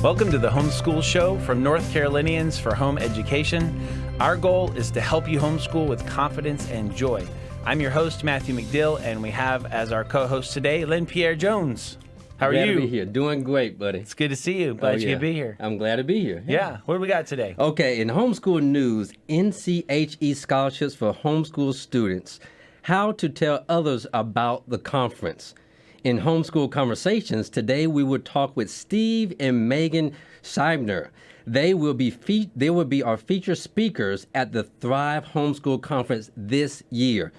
Welcome to the Homeschool Show from North Carolinians for Home Education. Our goal is to help you homeschool with confidence and joy. I'm your host, Matthew McDill, and we have as our co-host today, Lynn Pierre Jones. How are you? Glad to be here. Doing great, buddy. It's good to see you. Glad you could be here. I'm glad to be here. Yeah. What do we got today? Okay, in homeschool news, NCHE scholarships for homeschool students. How to tell others about the conference. In Homeschool Conversations, today we will talk with Steve and Megan Scheibner. They will be our featured speakers at the Thrive Homeschool Conference this year.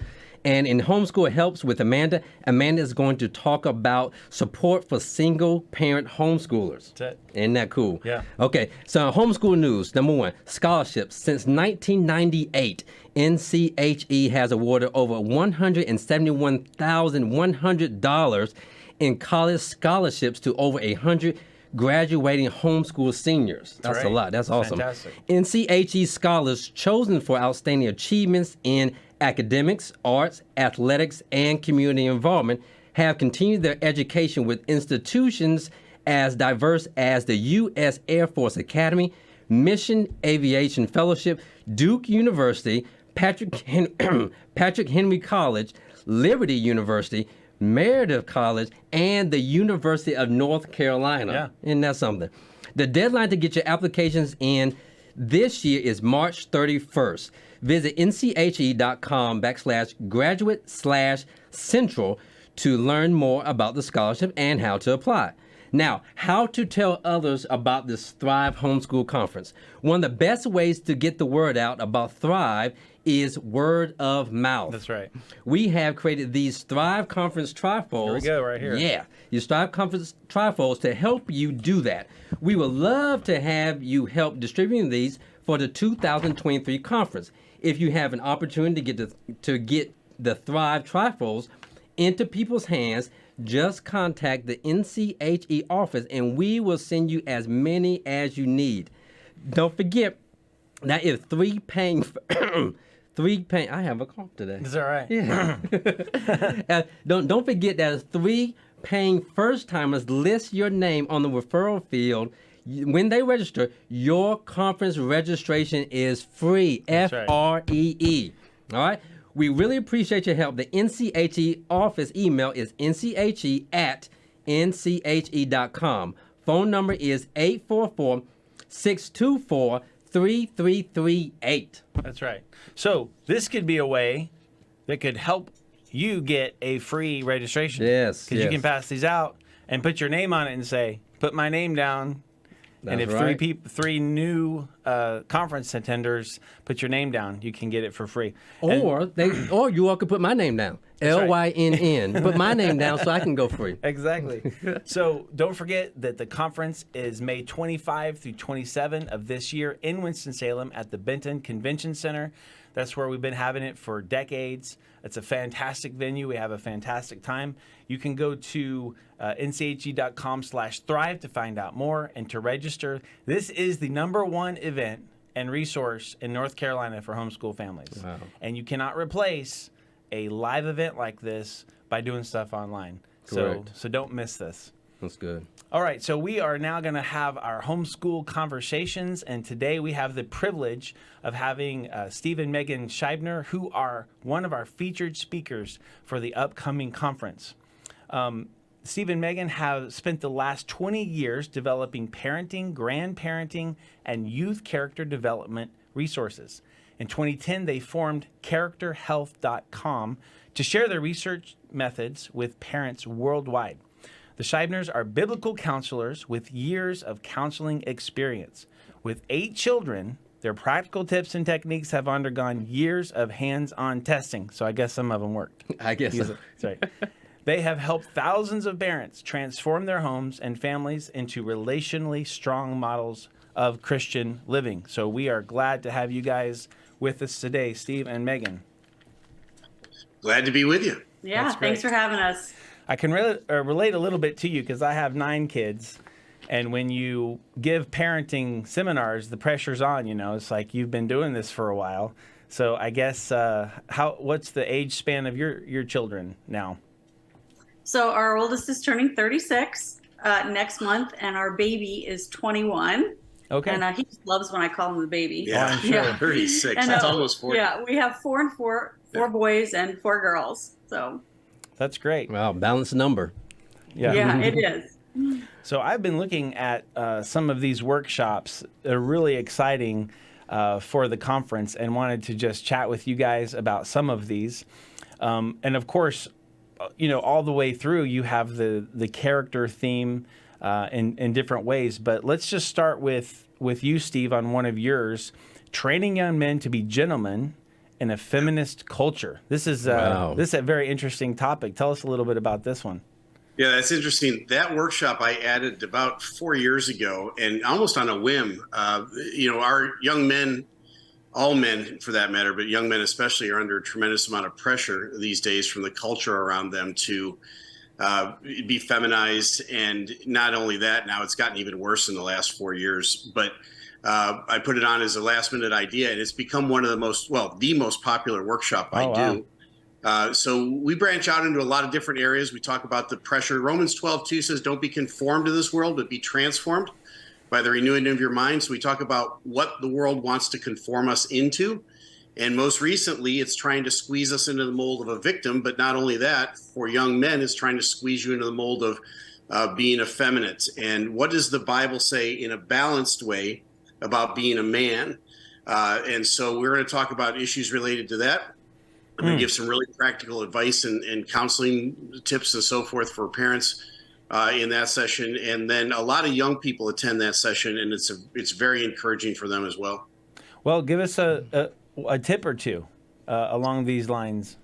And in Homeschool Helps with Amanda, Amanda is going to talk about support for single-parent homeschoolers. That's it. Isn't that cool? Yeah. Okay, so homeschool news, number one, scholarships. Since 1998, NCHE has awarded over $171,100 in college scholarships to over 100 graduating homeschool seniors. That's right. a lot. That's awesome. Fantastic. NCHE scholars chosen for outstanding achievements in academics, arts, athletics, and community involvement have continued their education with institutions as diverse as the U.S. Air Force Academy, Mission Aviation Fellowship, Duke University, Patrick Henry College, Liberty University, Meredith College, and the University of North Carolina. Yeah. Isn't that something? The deadline to get your applications in this year is March 31st. Visit nchhe.com/graduate/central to learn more about the scholarship and how to apply. Now, how to tell others about this Thrive Homeschool Conference. One of the best ways to get the word out about Thrive is word of mouth. That's right. We have created these Thrive Conference trifolds. Here we go, right here. Yeah, these Thrive Conference trifolds to help you do that. We would love to have you help distributing these for the 2023 conference. If you have an opportunity to get the Thrive trifolds into people's hands, just contact the NCHE office and we will send you as many as you need. Don't forget that if three paying, I have a cough today. Is that right? Yeah. Don't forget that if 3 paying first-timers list your name on the referral field, when they register, your conference registration is free. That's right. Free. All right? We really appreciate your help. The NCHE office email is nche@nche.com. Phone number is 844-624-3338. That's right. So this could be a way that could help you get a free registration. Yes. Because you can pass these out and put your name on it and say, put my name down. And if right. three new conference attenders put your name down, you can get it for free. Or you all could put my name down. LYNN. Put my name down so I can go free. Exactly. So don't forget that the conference is May 25 through 27 of this year in Winston-Salem at the Benton Convention Center. That's where we've been having it for decades. It's a fantastic venue. We have a fantastic time. You can go to nche.com/thrive to find out more and to register. This is the #1 event and resource in North Carolina for homeschool families. Wow. And you cannot replace a live event like this by doing stuff online. Correct. So don't miss this. That's good. All right, so we are now going to have our Homeschool Conversations, and today we have the privilege of having Steve and Megan Scheibner, who are one of our featured speakers for the upcoming conference. Steve and Megan have spent the last 20 years developing parenting, grandparenting, and youth character development resources. In 2010, they formed characterhealth.com to share their research methods with parents worldwide. The Scheibners are biblical counselors with years of counseling experience. With 8 children, their practical tips and techniques have undergone years of hands-on testing. So I guess some of them worked. I guess so. That's right. They have helped thousands of parents transform their homes and families into relationally strong models of Christian living. So we are glad to have you guys with us today, Steve and Megan. Glad to be with you. Yeah, thanks for having us. I can relate a little bit to you because I have 9 kids. And when you give parenting seminars, the pressure's on, It's like you've been doing this for a while. So I guess what's the age span of your children now? So our oldest is turning 36. next month, and our baby is 21. Okay. And he just loves when I call him the baby. Yeah, I'm sure. 36. And, That's almost 40. Yeah, we have four boys and 4 girls. So That's great. Wow, balanced number. yeah, it is. So I've been looking at some of these workshops that are really exciting for the conference, and wanted to just chat with you guys about some of these. And of course, all the way through, you have the character theme in different ways. But let's just start with you, Steve, on one of yours, training young men to be gentlemen in a feminist culture. This is this is a very interesting topic. Tell us a little bit about this one. Yeah, that's interesting. That workshop I added about 4 years ago, and almost on a whim. Our young men, all men for that matter, but young men especially, are under a tremendous amount of pressure these days from the culture around them to be feminized. And not only that, now it's gotten even worse in the last 4 years. But I put it on as a last minute idea, and it's become one of the most popular workshop I do. So we branch out into a lot of different areas. We talk about the pressure. Romans 12:2 says, don't be conformed to this world, but be transformed by the renewing of your mind. So we talk about what the world wants to conform us into. And most recently, it's trying to squeeze us into the mold of a victim. But not only that, for young men, it's trying to squeeze you into the mold of being effeminate. And what does the Bible say in a balanced way about being a man? And so we're going to talk about issues related to that. I'm going to give some really practical advice and counseling tips and so forth for parents in that session. And then a lot of young people attend that session, and it's very encouraging for them as well. Well, give us a tip or two along these lines.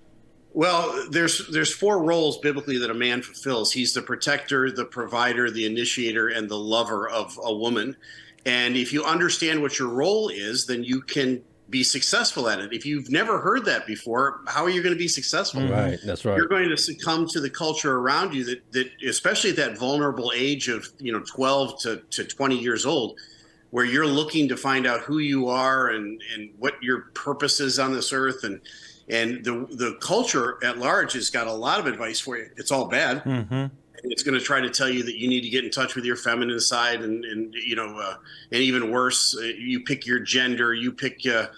Well, there's 4 roles biblically that a man fulfills. He's the protector, the provider, the initiator, and the lover of a woman. And if you understand what your role is, then you can be successful at it. If you've never heard that before, how are you going to be successful? Right, that's right. You're going to succumb to the culture around you that especially at that vulnerable age of 12 to 20 years old, where you're looking to find out who you are and what your purpose is on this earth. And the culture at large has got a lot of advice for you. It's all bad. Mm-hmm. It's going to try to tell you that you need to get in touch with your feminine side, and even worse, you pick your gender, you pick your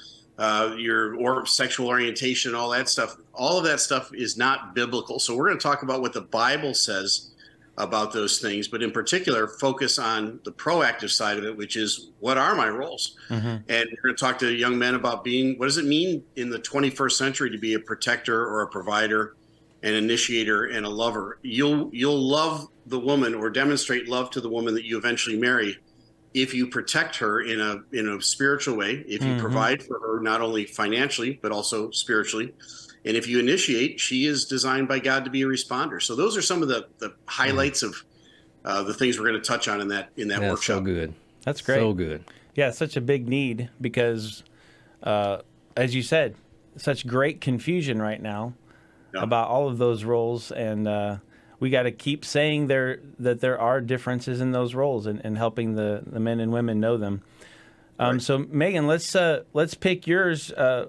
sexual orientation, all that stuff. All of that stuff is not biblical. So we're going to talk about what the Bible says about those things, but in particular, focus on the proactive side of it, which is, what are my roles? Mm-hmm. And we're going to talk to young men about what does it mean in the 21st century to be a protector or a provider, an initiator, and a lover. You'll love the woman, or demonstrate love to the woman that you eventually marry, if you protect her in a spiritual way, if you provide for her not only financially but also spiritually, and if you initiate. She is designed by God to be a responder. So those are some of the highlights of the things we're going to touch on in that workshop. So good. That's great. So good. Yeah, such a big need because, as you said, such great confusion right now about all of those roles, and we got to keep saying that there are differences in those roles, and helping the men and women know them. Right. So Megan, let's pick yours. Huh?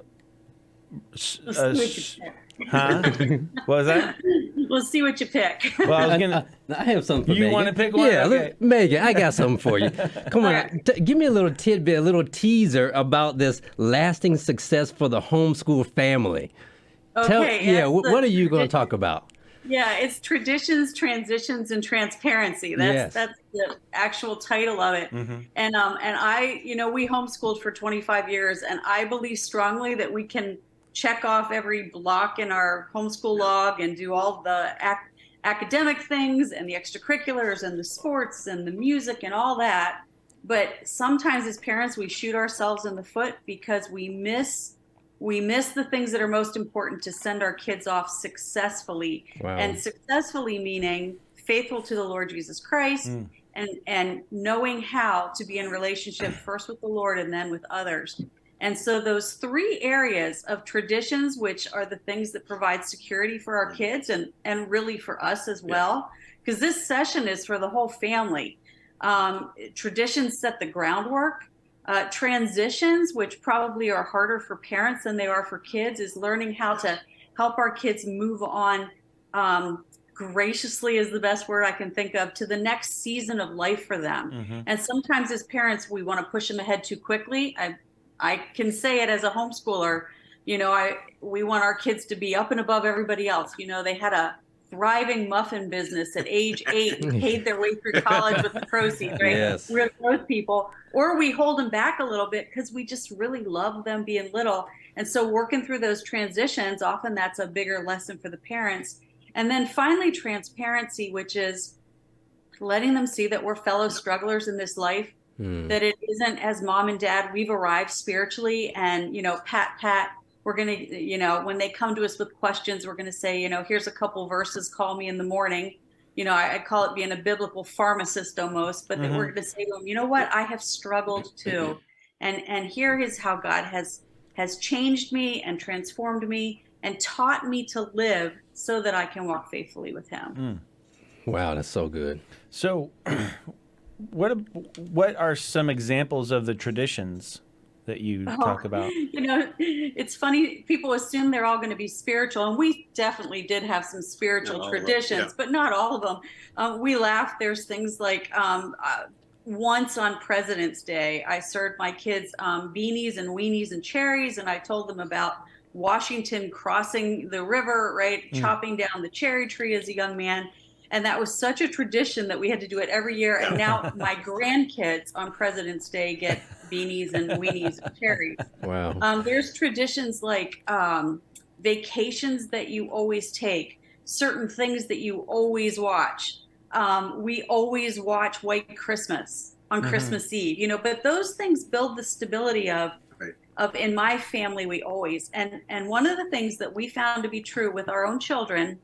What was that? We'll see what you pick. Well, I was gonna. I have something for You Megan. want to pick one? Yeah, Okay. Megan, I got something for you. Come on, give me a little tidbit, a little teaser about this lasting success for the homeschool family. Okay. What are you going to talk about? Yeah, it's traditions, transitions, and transparency. That's the actual title of it. Mm-hmm. And I, we homeschooled for 25 years, and I believe strongly that we can check off every block in our homeschool log and do all the academic things and the extracurriculars and the sports and the music and all that. But sometimes as parents, we shoot ourselves in the foot because we miss the things that are most important to send our kids off successfully. Wow. And successfully meaning faithful to the Lord Jesus Christ and knowing how to be in relationship first with the Lord and then with others. And so those 3 areas of traditions, which are the things that provide security for our kids and really for us as well, because this session is for the whole family. Traditions set the groundwork. Transitions, which probably are harder for parents than they are for kids, is learning how to help our kids move on graciously is the best word I can think of, to the next season of life for them. Mm-hmm. And sometimes as parents, we want to push them ahead too quickly. I can say it as a homeschooler, we want our kids to be up and above everybody else. They had a thriving muffin business at age 8 and paid their way through college with the proceeds, right? Yes. We're those people. Or we hold them back a little bit because we just really love them being little. And so working through those transitions, often that's a bigger lesson for the parents. And then finally, transparency, which is letting them see that we're fellow strugglers in this life, that it isn't as mom and dad, we've arrived spiritually and, pat, we're going to, when they come to us with questions, we're going to say, here's a couple verses, call me in the morning. I call it being a biblical pharmacist almost, but that we're going to say to them, you know what, I have struggled too. And here is how God has changed me and transformed me and taught me to live so that I can walk faithfully with him. Wow, that's so good. So what are some examples of the traditions that you talk about? It's funny. People assume they're all going to be spiritual, and we definitely did have some spiritual traditions, but not all of them. We laugh. There's things like once on President's Day, I served my kids beanies and weenies and cherries, and I told them about Washington crossing the river, right, chopping down the cherry tree as a young man. And that was such a tradition that we had to do it every year. And now my grandkids on President's Day get beanies and weenies and cherries. Wow. There's traditions like vacations that you always take, certain things that you always watch. We always watch White Christmas on Christmas Eve, but those things build the stability of in my family, we always. And one of the things that we found to be true with our own children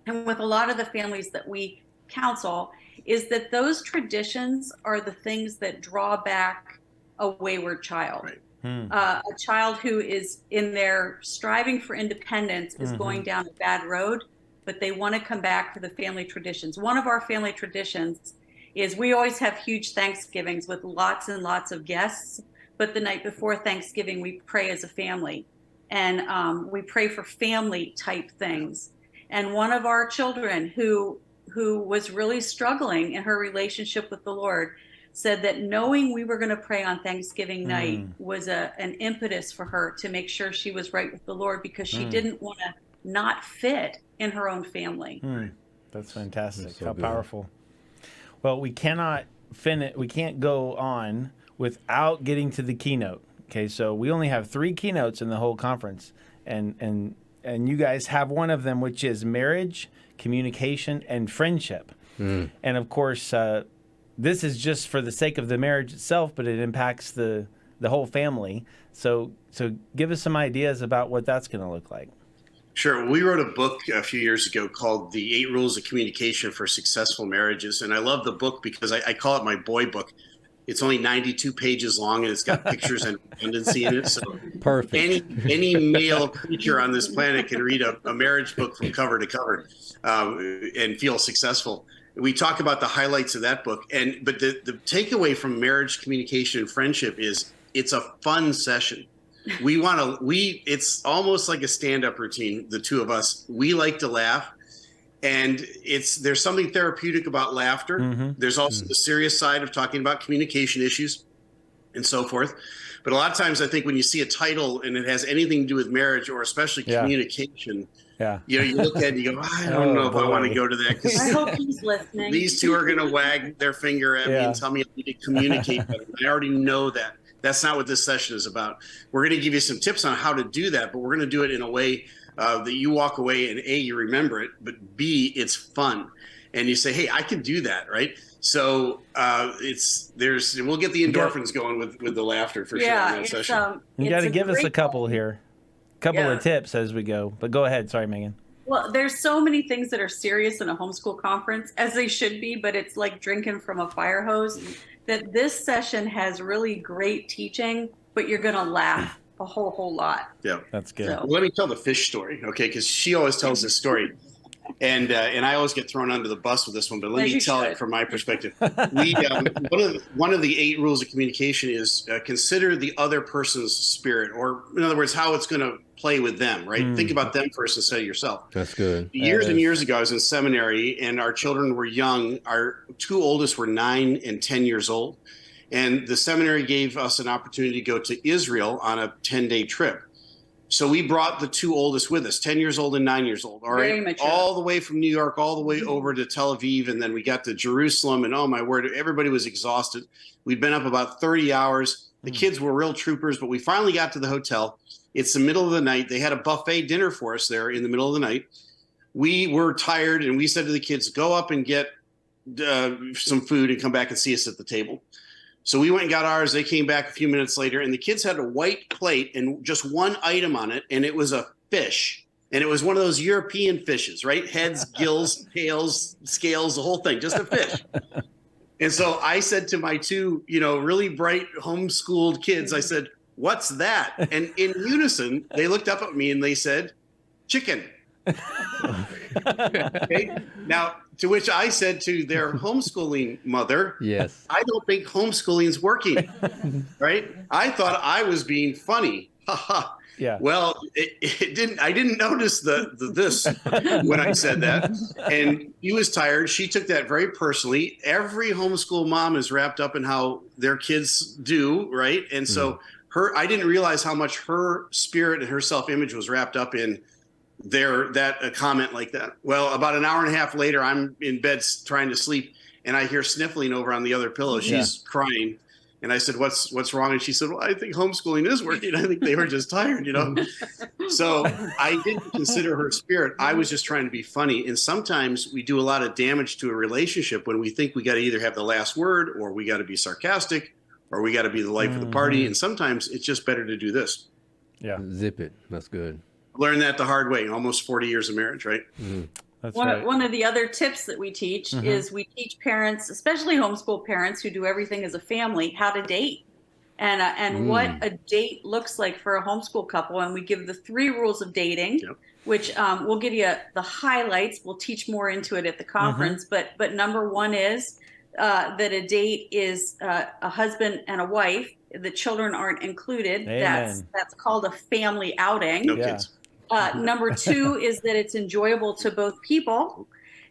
and with a lot of the families that we counsel is that those traditions are the things that draw back a wayward child. A child who is in their striving for independence is going down a bad road, but they want to come back to the family traditions. One of our family traditions is we always have huge Thanksgivings with lots and lots of guests, but the night before Thanksgiving, we pray as a family, and we pray for family type things. And one of our children who was really struggling in her relationship with the Lord said that knowing we were going to pray on Thanksgiving night was an impetus for her to make sure she was right with the Lord, because she didn't want to not fit in her own family. That's fantastic. That's so How good. powerful. Well, we cannot we can't go on without getting to the keynote. Okay, so we only have 3 keynotes in the whole conference, and you guys have one of them, which is marriage, communication, and friendship. And of course, this is just for the sake of the marriage itself, but it impacts the whole family. So give us some ideas about what that's going to look like. Sure. We wrote a book a few years ago called The 8 Rules of Communication for Successful Marriages. And I love the book because I call it my boy book. It's only 92 pages long, and it's got pictures and redundancy in it. So Perfect. any male creature on this planet can read a marriage book from cover to cover and feel successful. We talk about the highlights of that book. But the takeaway from marriage, communication, and friendship is it's a fun session. It's almost like a stand-up routine, the two of us. We like to laugh. And there's something therapeutic about laughter. There's also the serious side of talking about communication issues and so forth. But a lot of times I think when you see a title and it has anything to do with marriage or especially communication, you look at it and you go, I don't know if I want to go to that. I hope he's listening. These two are going to wag their finger at me and tell me I need to communicate better. I already know that. That's not what this session is about. We're going to give you some tips on how to do that, but we're going to do it in a way that you walk away and A, you remember it, but B, it's fun. And you say, hey, I can do that, right? So we'll get the endorphins going with the laughter for sure in that session. You got to give us a couple here, of tips as we go. But go ahead. Sorry, Megan. Well, there's so many things that are serious in a homeschool conference, as they should be, but it's like drinking from a fire hose. That this session has really great teaching, but you're going to laugh a whole lot. Yeah, that's good. So. Let me tell the fish story, okay? Because she always tells this story. And I always get thrown under the bus with this one, but let me tell it from my perspective. We one of the 8 rules of communication is consider the other person's spirit, or in other words, how it's going to play with them. Right? Think about them first instead of yourself. That's good. Years and years ago, I was in seminary, and our children were young. Our 2 oldest were 9 and 10 years old, and the seminary gave us an opportunity to go to Israel on a 10-day trip. So we brought the 2 oldest with us, 10 years old and 9 years old. All right, all the way from New York, all the way over to Tel Aviv. And then we got to Jerusalem, and oh my word, everybody was exhausted. We'd been up about 30 hours. The kids were real troopers, but we finally got to the hotel. It's the middle of the night. They had a buffet dinner for us there in the middle of the night. We were tired, and we said to the kids, go up and get some food and come back and see us at the table. So we went and got ours. They came back a few minutes later, and the kids had a white plate and just one item on it, and it was a fish. And it was one of those European fishes, right? Heads, gills, tails, scales, the whole thing, just a fish. And so I said to my 2, really bright homeschooled kids, I said, what's that? And in unison, they looked up at me and they said, chicken. Okay. Now, to which I said to their homeschooling mother, yes, I don't think homeschooling is working. Right? I thought I was being funny. Yeah. Well, it didn't. I didn't notice this when I said that. And she was tired. She took that very personally. Every homeschool mom is wrapped up in how their kids do, right? And so I didn't realize how much her spirit and her self-image was wrapped up in a comment like that. Well, about an hour and a half later, I'm in bed trying to sleep, and I hear sniffling over on the other pillow. She's crying, and I said, "What's wrong?" And she said, "Well, I think homeschooling is working. I think they were just tired, So I didn't consider her spirit. I was just trying to be funny. And sometimes we do a lot of damage to a relationship when we think we got to either have the last word, or we got to be sarcastic, or we got to be the life of the party. And sometimes it's just better to do this. Yeah, zip it. That's good. Learned that the hard way. Almost 40 years of marriage, right? That's one of the other tips that we teach is we teach parents, especially homeschool parents who do everything as a family, how to date and what a date looks like for a homeschool couple. And we give the 3 rules of dating, which we'll give you the highlights. We'll teach more into it at the conference. But number 1 is that a date is a husband and a wife. The children aren't included. Amen. That's called a family outing. No kids. Number 2 is that it's enjoyable to both people.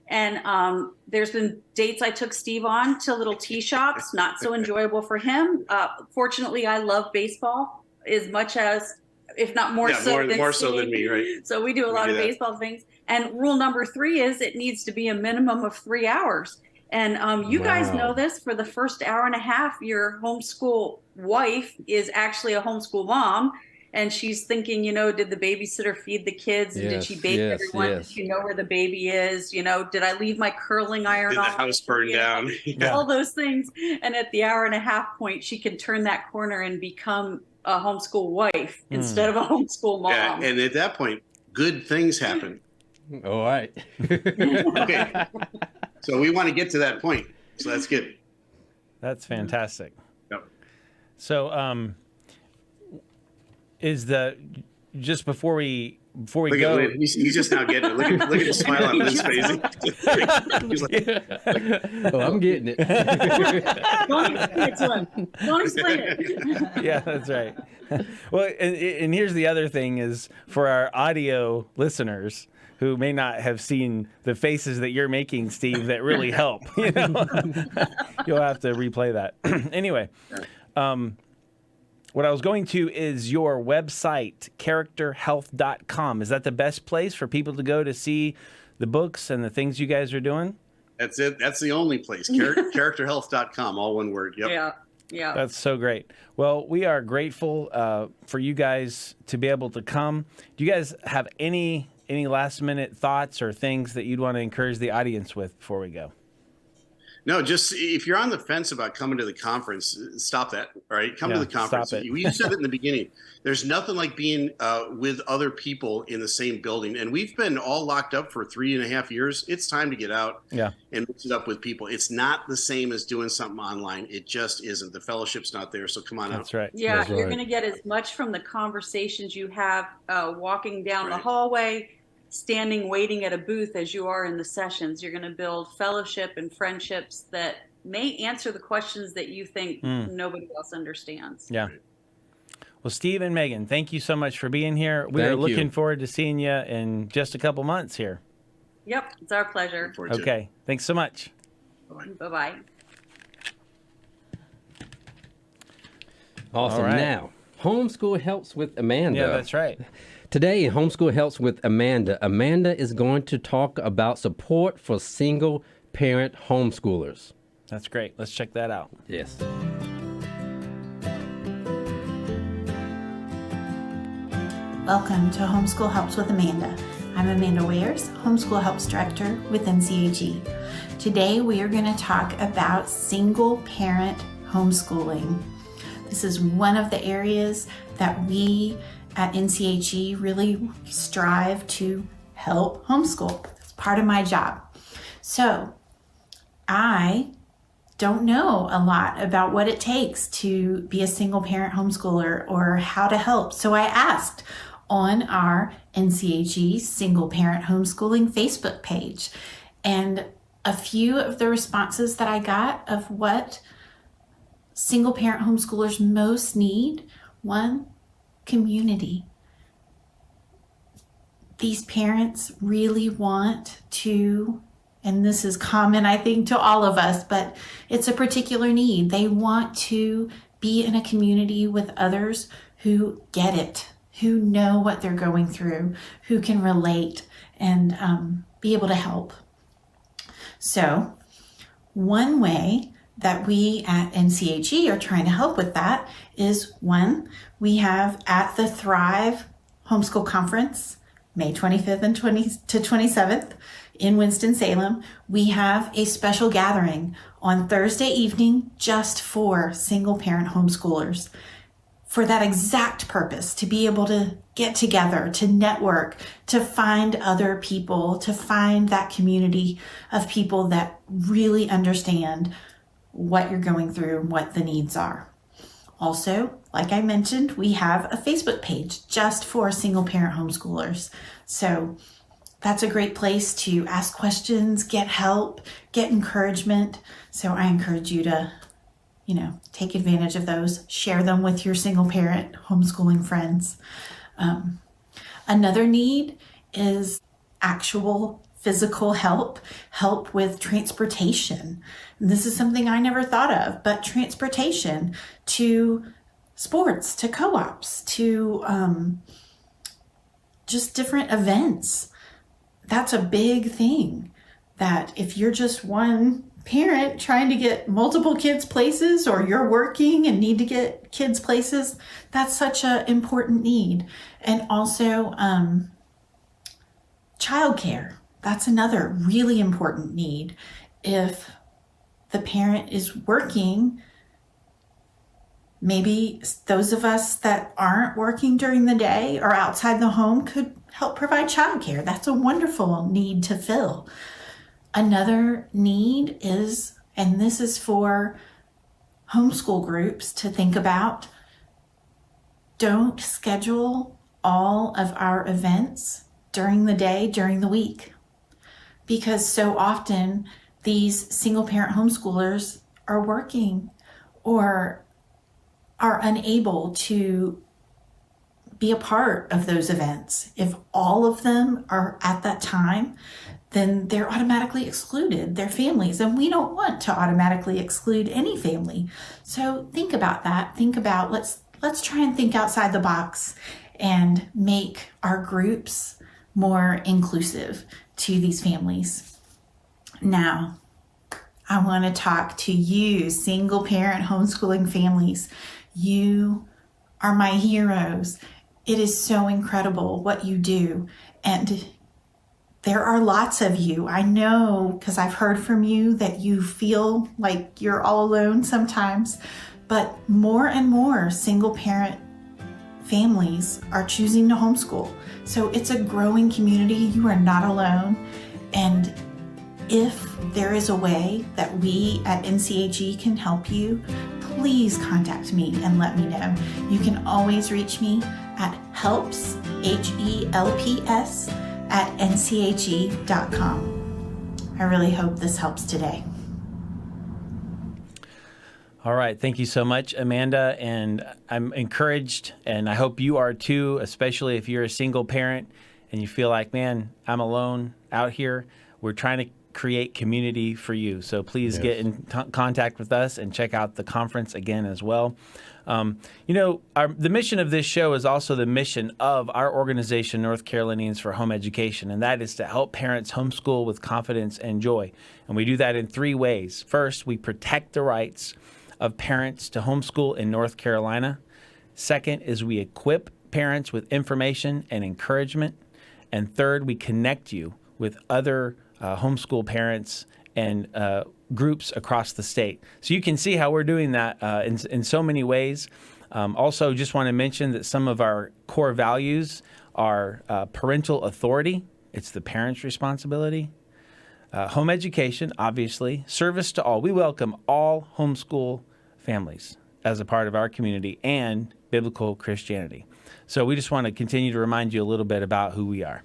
And there's been dates I took Steve on to little tea shops, not so enjoyable for him. Fortunately, I love baseball as much as, if not more so than me, right? So we do a lot of baseball things. And rule number 3 is it needs to be a minimum of 3 hours. And you guys know this, for the first hour and a half, your homeschool wife is actually a homeschool mom. And she's thinking, did the babysitter feed the kids? And did she bathe everyone? Did she know where the baby is? Did I leave my curling iron did on? Did the house burn down? All those things. And at the hour and a half point, she can turn that corner and become a homeschool wife instead of a homeschool mom. Yeah, and at that point, good things happen. All right. Okay. So we want to get to that point. So that's good. That's fantastic. Yep. So, just before we look go, at Lynn. He's just now getting it. Look at the smile on Lynn's face. He's like, oh, I'm getting it. Don't explain it to him. Don't explain it. Yeah, that's right. Well, and here's the other thing is, for our audio listeners who may not have seen the faces that you're making, Steve, that really help. You'll have to replay that. Anyway, what I was going to is your website, characterhealth.com. Is that the best place for people to go to see the books and the things you guys are doing? That's it. That's the only place. Characterhealth.com, all one word. Yep. Yeah. That's so great. Well, we are grateful for you guys to be able to come. Do you guys have any last minute thoughts or things that you'd want to encourage the audience with before we go? No, just if you're on the fence about coming to the conference, stop that. All right, come to the conference. You said it in the beginning. There's nothing like being with other people in the same building. And we've been all locked up for 3.5 years. It's time to get out and mix it up with people. It's not the same as doing something online. It just isn't. The fellowship's not there. So come on out. That's right. Yeah, you're going to get as much from the conversations you have walking down the hallway, standing waiting at a booth as you are in the sessions. You're going to build fellowship and friendships that may answer the questions that you think nobody else understands. Yeah. Well, Steve and Megan, thank you so much for being here. We are looking forward to seeing you in just a couple months here. Yep, it's our pleasure. Okay, thanks so much. Bye-bye. Awesome. All right. Now, Homeschool Helps with Amanda. Yeah, that's right. Today, in Homeschool Helps with Amanda, Amanda is going to talk about support for single parent homeschoolers. That's great. Let's check that out. Yes. Welcome to Homeschool Helps with Amanda. I'm Amanda Wares, Homeschool Helps Director with NCHE. Today we are going to talk about single parent homeschooling. This is one of the areas that we at NCHE really strive to help homeschool. It's part of my job. So I don't know a lot about what it takes to be a single parent homeschooler or how to help. So I asked on our NCHE Single Parent Homeschooling Facebook page. And a few of the responses that I got of what single parent homeschoolers most need: one, community. These parents really want to, and this is common, I think, to all of us, but it's a particular need. They want to be in a community with others who get it, who know what they're going through, who can relate and be able to help. So one way that we at NCHE are trying to help with that is, one, we have at the Thrive Homeschool Conference, May 25th and 27th in Winston-Salem, we have a special gathering on Thursday evening just for single parent homeschoolers, for that exact purpose, to be able to get together, to network, to find other people, to find that community of people that really understand what you're going through, what the needs are. Also, like I mentioned, we have a Facebook page just for single parent homeschoolers. So that's a great place to ask questions, get help, get encouragement. So I encourage you to take advantage of those, share them with your single parent homeschooling friends. Another need is actual physical help with transportation. And this is something I never thought of, but transportation to sports, to co-ops, to just different events. That's a big thing, that if you're just one parent trying to get multiple kids places, or you're working and need to get kids places, that's such an important need. And also childcare, that's another really important need. If the parent is working, maybe those of us that aren't working during the day or outside the home could help provide childcare. That's a wonderful need to fill. Another need is, and this is for homeschool groups to think about, don't schedule all of our events during the day, during the week. Because so often these single parent homeschoolers are working or are unable to be a part of those events. If all of them are at that time, then they're automatically excluded, their families, and we don't want to automatically exclude any family. So think about that. Think about, let's try and think outside the box and make our groups more inclusive to these families. Now, I want to talk to you, single parent homeschooling families. You are my heroes. It is so incredible what you do. And there are lots of you. I know, because I've heard from you, that you feel like you're all alone sometimes, but more and more single parent families are choosing to homeschool. So it's a growing community. You are not alone. And if there is a way that we at NCHE can help you, please contact me and let me know. You can always reach me at helps, HELPS, at nche.com. I really hope this helps today. All right. Thank you so much, Amanda. And I'm encouraged, and I hope you are too, especially if you're a single parent and you feel like, man, I'm alone out here. We're trying to create community for you. So please get in contact with us and check out the conference again as well. The mission of this show is also the mission of our organization, North Carolinians for Home Education, and that is to help parents homeschool with confidence and joy. And we do that in 3 ways. First, we protect the rights of parents to homeschool in North Carolina. Second is we equip parents with information and encouragement. And third, we connect you with other homeschool parents and groups across the state. So you can see how we're doing that in so many ways. Also, just want to mention that some of our core values are parental authority. It's the parent's responsibility. Home education, obviously. Service to all. We welcome all homeschool families as a part of our community, and biblical Christianity. So we just want to continue to remind you a little bit about who we are.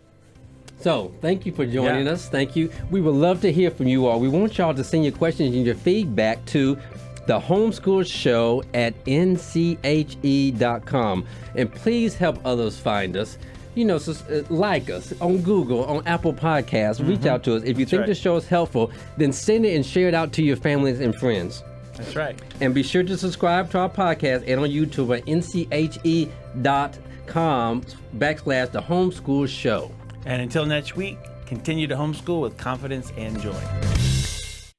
So, thank you for joining us. Thank you. We would love to hear from you all. We want y'all to send your questions and your feedback to the Homeschool Show at nche.com. And please help others find us. Like us on Google, on Apple Podcasts. Reach out to us. If you think the show is helpful, then send it and share it out to your families and friends. That's right. And be sure to subscribe to our podcast and on YouTube at nche.com/the Homeschool Show. And until next week, continue to homeschool with confidence and joy.